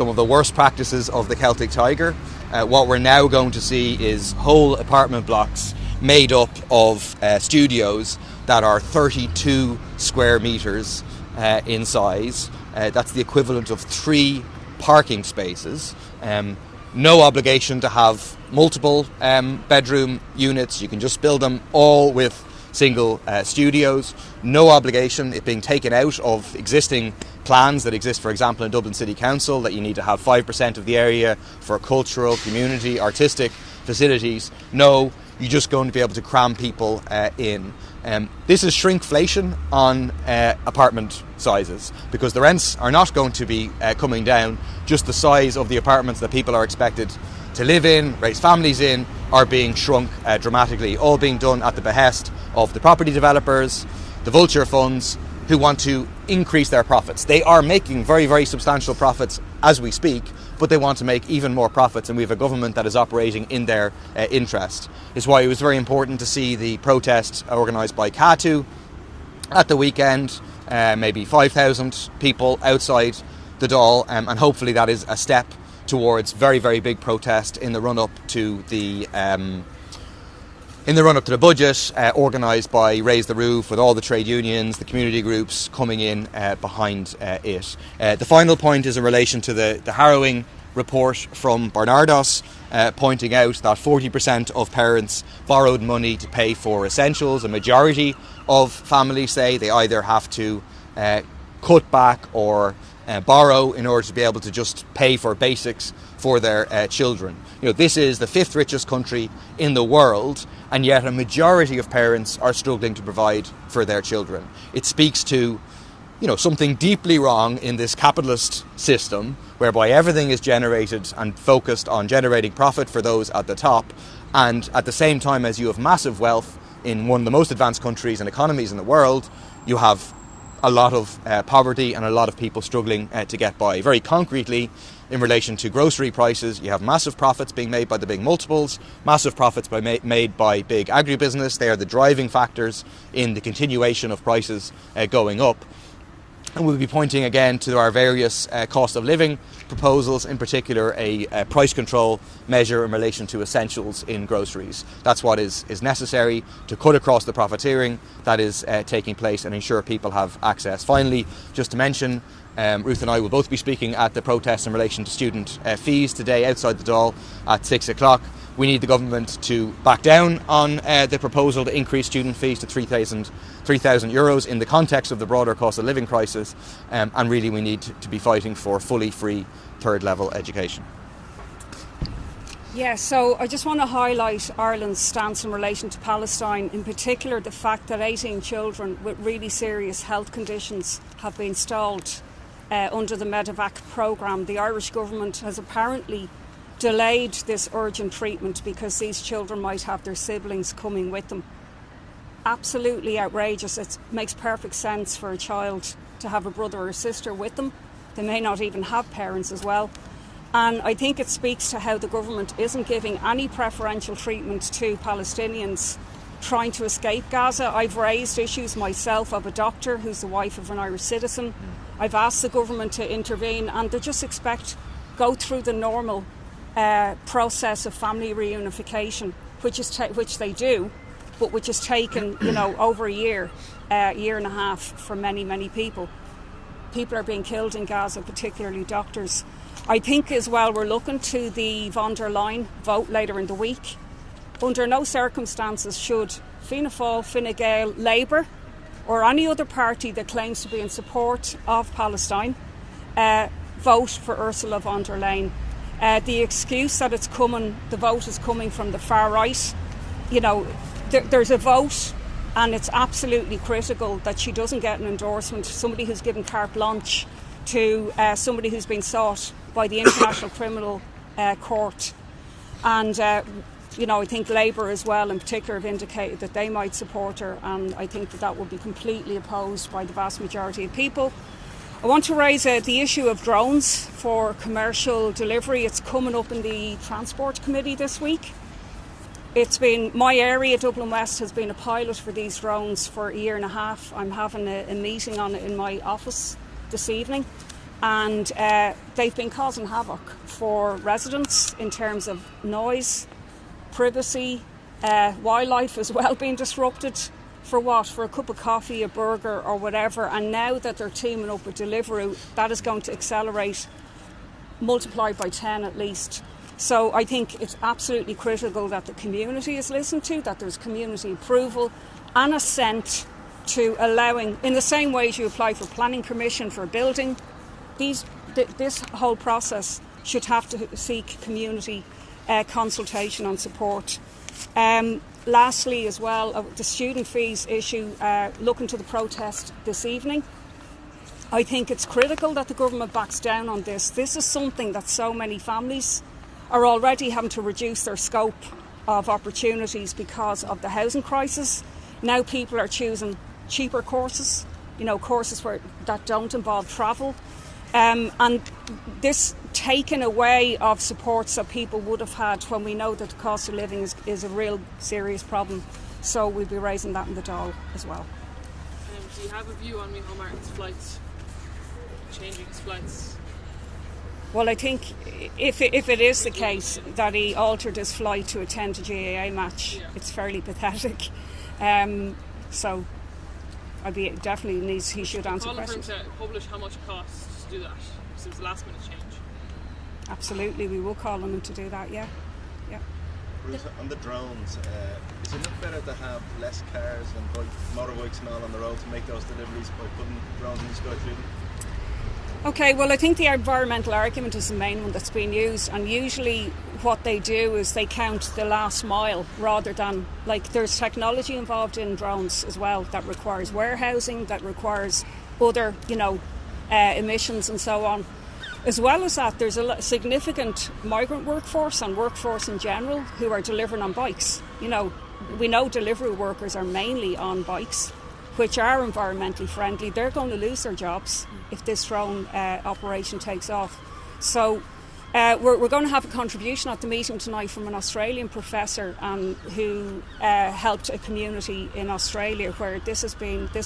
some of the worst practices of the Celtic Tiger. What we're now going to see is whole apartment blocks made up of studios that are 32 square metres in size. That's the equivalent of 3 parking spaces. No obligation to have multiple bedroom units. You can just build them all with single studios. No obligation, it being taken out of existing plans that exist, for example, in Dublin City Council, that you need to have 5% of the area for cultural, community, artistic facilities. No, you're just going to be able to cram people in. This is shrinkflation on apartment sizes, because the rents are not going to be coming down. Just the size of the apartments that people are expected to live in, raise families in, are being shrunk dramatically, all being done at the behest of the property developers, the vulture funds, who want to increase their profits. They are making very, very substantial profits as we speak, but they want to make even more profits, and we have a government that is operating in their interest. It's why it was very important to see the protest organised by CATU at the weekend, maybe 5,000 people outside the Dáil, and hopefully that is a step towards very, very big protest in the run-up to the budget, organised by Raise the Roof, with all the trade unions, the community groups coming in behind it. The final point is in relation to the harrowing report from Barnardos, pointing out that 40% of parents borrowed money to pay for essentials. A majority of families say they either have to cut back or borrow in order to be able to just pay for basics for their children. This is the 5th richest country in the world, and yet a majority of parents are struggling to provide for their children. It speaks to something deeply wrong in this capitalist system, whereby everything is generated and focused on generating profit for those at the top, and at the same time as you have massive wealth in one of the most advanced countries and economies in the world, you have a lot of poverty and a lot of people struggling to get by. Very concretely, in relation to grocery prices, you have massive profits being made by the big multiples, massive profits made by big agribusiness. They are the driving factors in the continuation of prices going up. And we'll be pointing again to our various cost of living proposals, in particular a price control measure in relation to essentials in groceries. That's what is necessary to cut across the profiteering that is taking place and ensure people have access. Finally, just to mention, Ruth and I will both be speaking at the protest in relation to student fees today outside the Dáil at 6 o'clock. We need the government to back down on the proposal to increase student fees to €3,000 in the context of the broader cost of living crisis, and really we need to be fighting for fully free third level education. Yeah, so I just want to highlight Ireland's stance in relation to Palestine, in particular the fact that 18 children with really serious health conditions have been stalled under the Medevac programme. The Irish government has apparently delayed this urgent treatment because these children might have their siblings coming with them. Absolutely outrageous. It makes perfect sense for a child to have a brother or sister with them. They may not even have parents as well. And I think it speaks to how the government isn't giving any preferential treatment to Palestinians trying to escape Gaza. I've raised issues myself of a doctor who's the wife of an Irish citizen. I've asked the government to intervene, and they just go through the normal process of family reunification, which they do, but which has taken over a year and a half for many people. People are being killed in Gaza, particularly doctors. I think as well we're looking to the von der Leyen vote later in the week. Under no circumstances should Fianna Fáil, Fine Gael, Labour or any other party that claims to be in support of Palestine vote for Ursula von der Leyen. The excuse that the vote is coming from the far right, there's a vote, and it's absolutely critical that she doesn't get an endorsement. Somebody who's given carte blanche to somebody who's been sought by the International Criminal Court. And, I think Labour as well in particular have indicated that they might support her, and I think that will be completely opposed by the vast majority of people. I want to raise the issue of drones for commercial delivery. It's coming up in the Transport Committee this week. It's been my area, Dublin West, has been a pilot for these drones for a year and a half. I'm having a meeting on it in my office this evening. and they've been causing havoc for residents in terms of noise, privacy, wildlife as well being disrupted. For what? For a cup of coffee, a burger or whatever. And now that they're teaming up with Deliveroo, that is going to accelerate, multiplied by 10 at least. So I think it's absolutely critical that the community is listened to, that there's community approval and assent to allowing, in the same way as you apply for planning permission for a building, this whole process should have to seek community consultation and support. Lastly, as well, the student fees issue, looking to the protest this evening. I think it's critical that the government backs down on this. This is something that so many families are already having to reduce their scope of opportunities because of the housing crisis. Now people are choosing cheaper courses, courses that don't involve travel. And this taking away of supports that people would have had when we know that the cost of living is a real serious problem. So we'll be raising that in the Dáil as well. Do you have a view on Micheál Martin's flights, changing his flights? Well, I think if it is the case that he altered his flight to attend a GAA match, it's fairly pathetic. So he should answer questions. For him to publish how much it costs to do that since the last minute change. Absolutely, we will call on him to do that. Yeah. Ruth, on the drones, is it not better to have less cars and motorbikes and all on the road to make those deliveries by putting drones in the sky through them? Okay, well, I think the environmental argument is the main one that's being used, and usually what they do is they count the last mile rather than, there's technology involved in drones as well that requires warehousing, that requires other, emissions and so on. As well as that, there's a significant migrant workforce and workforce in general who are delivering on bikes. We know delivery workers are mainly on bikes, which are environmentally friendly. They're going to lose their jobs if this drone operation takes off. So we're going to have a contribution at the meeting tonight from an Australian professor who helped a community in Australia where this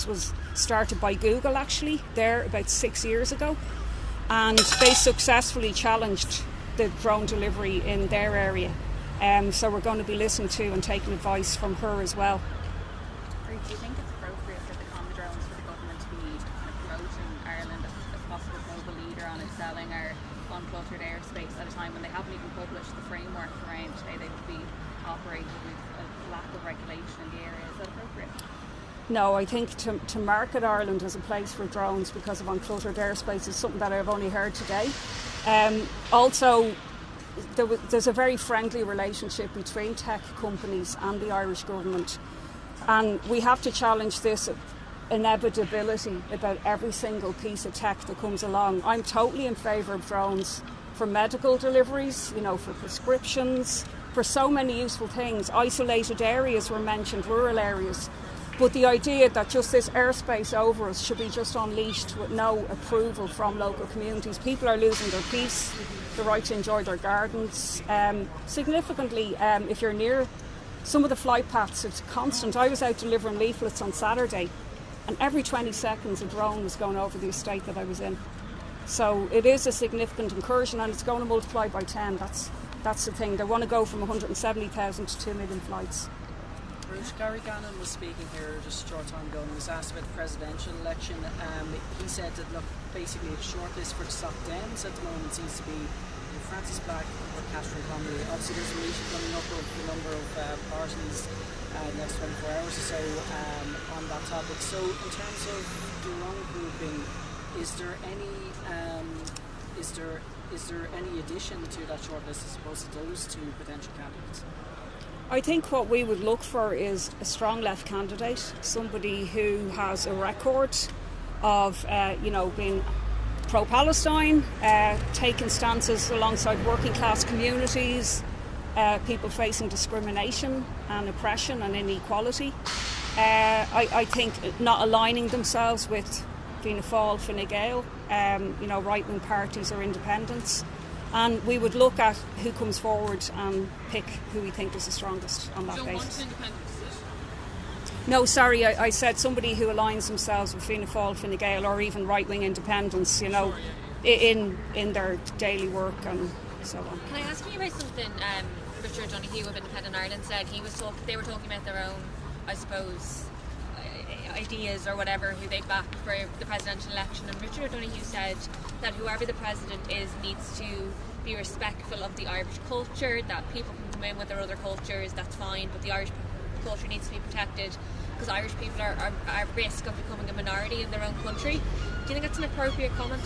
was started by Google actually there about 6 years ago. And they successfully challenged the drone delivery in their area. So we're going to be listening to and taking advice from her as well. Do you think it's appropriate for the common drones for the government to be promoting Ireland as a possible global leader on excelling our uncluttered airspace at a time when they haven't even published the framework around how they would be operating with a lack of regulation in the area? Is that appropriate? No, I think to market Ireland as a place for drones because of uncluttered airspace is something that I've only heard today. Also, there's a very friendly relationship between tech companies and the Irish government, and we have to challenge this inevitability about every single piece of tech that comes along. I'm totally in favour of drones for medical deliveries, for prescriptions, for so many useful things. Isolated areas were mentioned, rural areas. But the idea that just this airspace over us should be just unleashed with no approval from local communities. People are losing their peace, the right to enjoy their gardens. Significantly, if you're near some of the flight paths, it's constant. I was out delivering leaflets on Saturday, and every 20 seconds a drone was going over the estate that I was in. So it is a significant incursion, and it's going to multiply by 10. That's the thing. They want to go from 170,000 to 2 million flights. Gary Gannon was speaking here just a short time ago and was asked about the presidential election. He said that, look, basically a shortlist for the Soc Dems at the moment seems to be Francis Black or Catherine Connolly. Obviously there's a meeting coming up of the number of parties in the next 24 hours or so on that topic. So in terms of the wrong grouping, is there any addition to that shortlist as opposed to those two potential candidates? I think what we would look for is a strong left candidate, somebody who has a record of, being pro-Palestine, taking stances alongside working class communities, people facing discrimination and oppression and inequality. I think not aligning themselves with Fianna Fáil, Fine Gael, right-wing parties or independents. And we would look at who comes forward and pick who we think is the strongest on that basis. No, sorry, I said somebody who aligns themselves with Fianna Fáil, Fine Gael, or even right-wing independents, in their daily work and so on. Can I ask you about something Richard Donoghue of Independent Ireland said? They were talking about their own, I suppose, ideas or whatever, who they back for the presidential election, and Richard O'Donoghue said that whoever the president is needs to be respectful of the Irish culture, that people can come in with their other cultures, that's fine, but the Irish culture needs to be protected because Irish people are at risk of becoming a minority in their own country. Do you think that's an appropriate comment?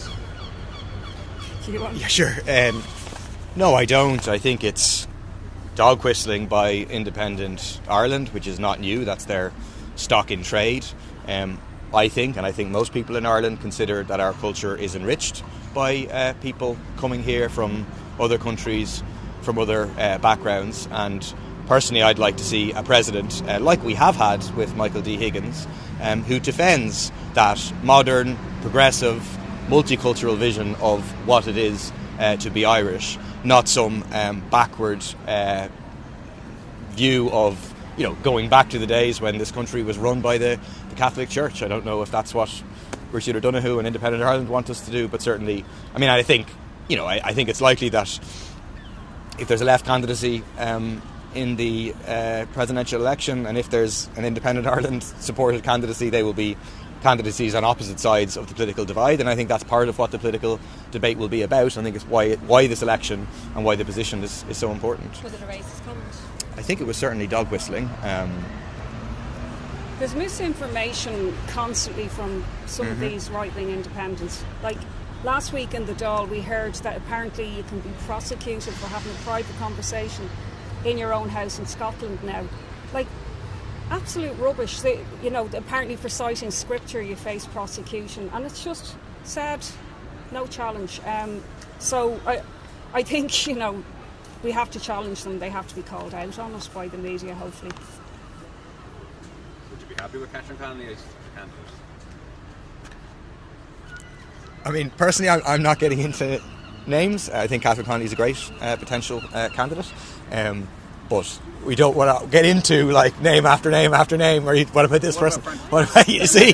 Yeah, sure. No, I don't. I think it's dog whistling by Independent Ireland, which is not new. That's their stock in trade. I think, and I think most people in Ireland consider that our culture is enriched by people coming here from other countries, from other backgrounds. And personally, I'd like to see a president, like we have had with Michael D. Higgins, who defends that modern, progressive, multicultural vision of what it is to be Irish, not some backward view of, going back to the days when this country was run by the Catholic Church. I don't know if that's what Richard O'Donoghue and Independent Ireland want us to do, but certainly, I think it's likely that if there's a left candidacy in the presidential election, and if there's an Independent Ireland supported candidacy, they will be candidacies on opposite sides of the political divide, and I think that's part of what the political debate will be about. I think it's why this election and why the position is so important. Was it a racist comment? I think it was certainly dog whistling. There's misinformation constantly from some of these right-wing independents. Like last week in the Dáil, we heard that apparently you can be prosecuted for having a private conversation in your own house in Scotland now. Like, absolute rubbish. Apparently for citing scripture you face prosecution, and it's just sad. No challenge. So I think we have to challenge them. They have to be called out on it by the media, hopefully. Would you be happy with Catherine Connolly as candidate? I mean, personally, I'm not getting into names. I think Catherine Connolly is a great potential candidate. But we don't want to get into name after name after name. Or what about this person? What about you? See?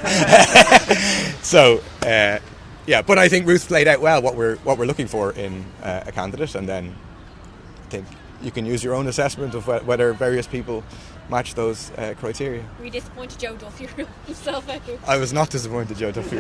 So but I think Ruth laid out well what we're looking for in a candidate, and then I think you can use your own assessment of whether various people match those criteria. Were you disappointed Joe Duffy ruled himself out? I was not disappointed Joe Duffy